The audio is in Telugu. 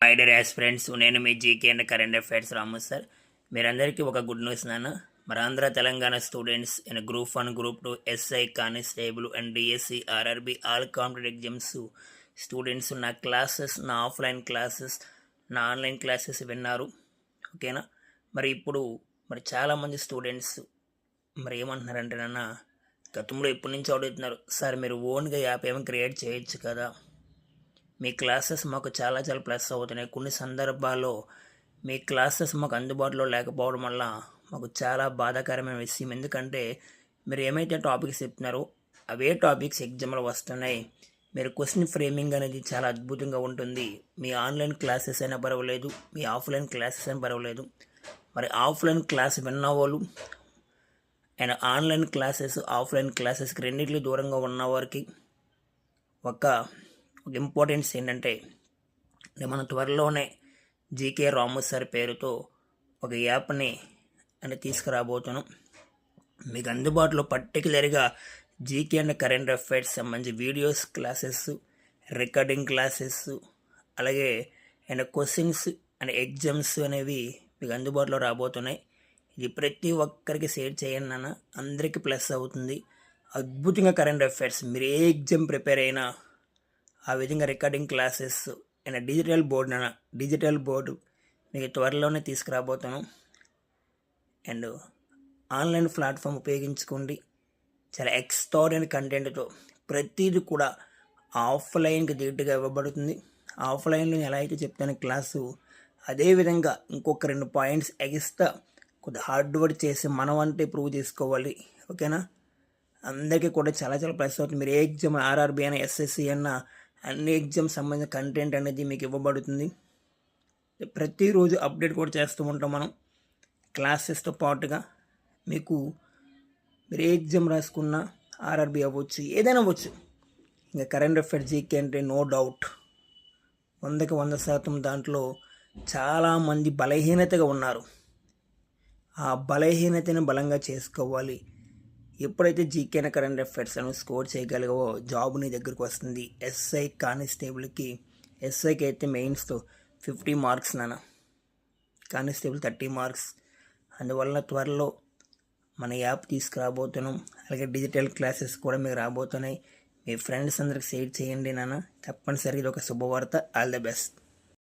మై డియర్ ఆస్పిరెంట్స్, నేను మీ GK and current affairs Ramu sir. మీరందరికీ ఒక గుడ్ న్యూస్ నాన్న. మన Andhra Telangana students in group 1, group 2, SI, constable and DSC, RRB all competitive exams students నా క్లాసెస్, నా ఆఫ్లైన్ క్లాసెస్, నా ఆన్లైన్ క్లాసెస్ విన్నారు. ఓకేనా? మరి ఇప్పుడు చాలామంది స్టూడెంట్స్ ఏమంటున్నారంటే నాన్న, గతంలో ఇప్పటి నుంచి అడుగుతున్నారు, సార్ మీరు ఓన్గా యాప్ ఏమైనా క్రియేట్ చేయొచ్చు కదా, మీ క్లాసెస్ మాకు చాలా చాలా ప్లస్ అవుతున్నాయి. కొన్ని సందర్భాల్లో మీ క్లాసెస్ మాకు అందుబాటులో లేకపోవడం వల్ల మాకు చాలా బాధాకరమైన విషయం. ఎందుకంటే మీరు ఏమైతే టాపిక్స్ చెప్తున్నారో అవే టాపిక్స్ ఎగ్జామ్లో వస్తున్నాయి. మీరు క్వశ్చన్ ఫ్రేమింగ్ అనేది చాలా అద్భుతంగా ఉంటుంది. మీ ఆన్లైన్ క్లాసెస్ అయినా పర్వాలేదు, మీ ఆఫ్లైన్ క్లాసెస్ అయినా పర్వాలేదు. మరి ఆఫ్లైన్ క్లాస్ విన్న వాళ్ళు అండ్ ఆన్లైన్ క్లాసెస్, ఆఫ్లైన్ క్లాసెస్కి రెండింటికి దూరంగా ఉన్న వారికి ఒక ఇంపార్టెన్స్ ఏంటంటే, మనం త్వరలోనే జీకే రాము సార్ పేరుతో ఒక యాప్ని తీసుకురాబోతున్నాం. మీకు అందుబాటులో పర్టికులర్గా జీకే అండ్ కరెంట్ అఫైర్స్ సంబంధించి వీడియోస్, క్లాసెస్, రికార్డింగ్ క్లాసెస్, అలాగే క్వశ్చన్స్ అండ్ ఎగ్జామ్స్ అనేవి మీకు అందుబాటులో రాబోతున్నాయి. ఇది ప్రతి ఒక్కరికి షేర్ చేయండి నాన్న, అందరికీ ప్లస్ అవుతుంది. అద్భుతంగా కరెంట్ అఫైర్స్, మీరు ఏ ఎగ్జామ్ ప్రిపేర్ అయినా ఆ విధంగా recording classes and digital board మీకు త్వరలోనే తీసుకురాబోతాను. అండ్ ఆన్లైన్ ప్లాట్ఫామ్ ఉపయోగించుకోండి. చాలా ఎక్స్ట్రాడినరీ కంటెంట్తో ప్రతిదీ కూడా ఆఫ్లైన్కి ధీటుగా ఇవ్వబడుతుంది. ఆఫ్లైన్లో ఎలా అయితే చెప్తాను క్లాసు, అదేవిధంగా ఇంకొక 2 పాయింట్స్ ఎక్స్ట్రా కొద్దిగా హార్డ్ వర్క్ చేసి మనం అంటే ప్రూవ్ చేసుకోవాలి. ఓకేనా? అందరికీ కూడా చాలా చాలా ప్లస్ అవుతుంది. మీరు ఏ ఎగ్జామ్, ఆర్ఆర్బి అయినా, ఎస్ఎస్సి అన్నా, అన్ని ఎగ్జామ్ సంబంధించిన కంటెంట్ అనేది మీకు ఇవ్వబడుతుంది. ప్రతిరోజు అప్డేట్ కూడా చేస్తూ ఉంటాం మనం క్లాసెస్తో పాటుగా. మీరు ఏ ఎగ్జామ్ రాసుకున్నా, ఆర్ఆర్బి అవ్వచ్చు, ఏదైనా అవ్వచ్చు, ఇంకా కరెంట్ అఫైర్స్ జీకే అంటే నో డౌట్ 100కి 100% దాంట్లో చాలామంది బలహీనతగా ఉన్నారు. ఆ బలహీనతను బలంగా చేసుకోవాలి. ఎప్పుడైతే జీకే అయిన కరెంట్ అఫైర్స్ అని స్కోర్ చేయగలిగావో జాబ్ నీ దగ్గరకు వస్తుంది. ఎస్ఐ, కానిస్టేబుల్కి, ఎస్ఐకి అయితే మెయిన్స్తో 50 మార్క్స్ నాన్న, కానిస్టేబుల్ 30 మార్క్స్. అందువల్ల త్వరలో మన యాప్ తీసుకురాబోతున్నాం. అలాగే డిజిటల్ క్లాసెస్ కూడా మీకు రాబోతున్నాయి. మీ ఫ్రెండ్స్ అందరికి షేర్ చేయండి నాన్న, తప్పనిసరిగా ఇది ఒక శుభవార్త. All the best.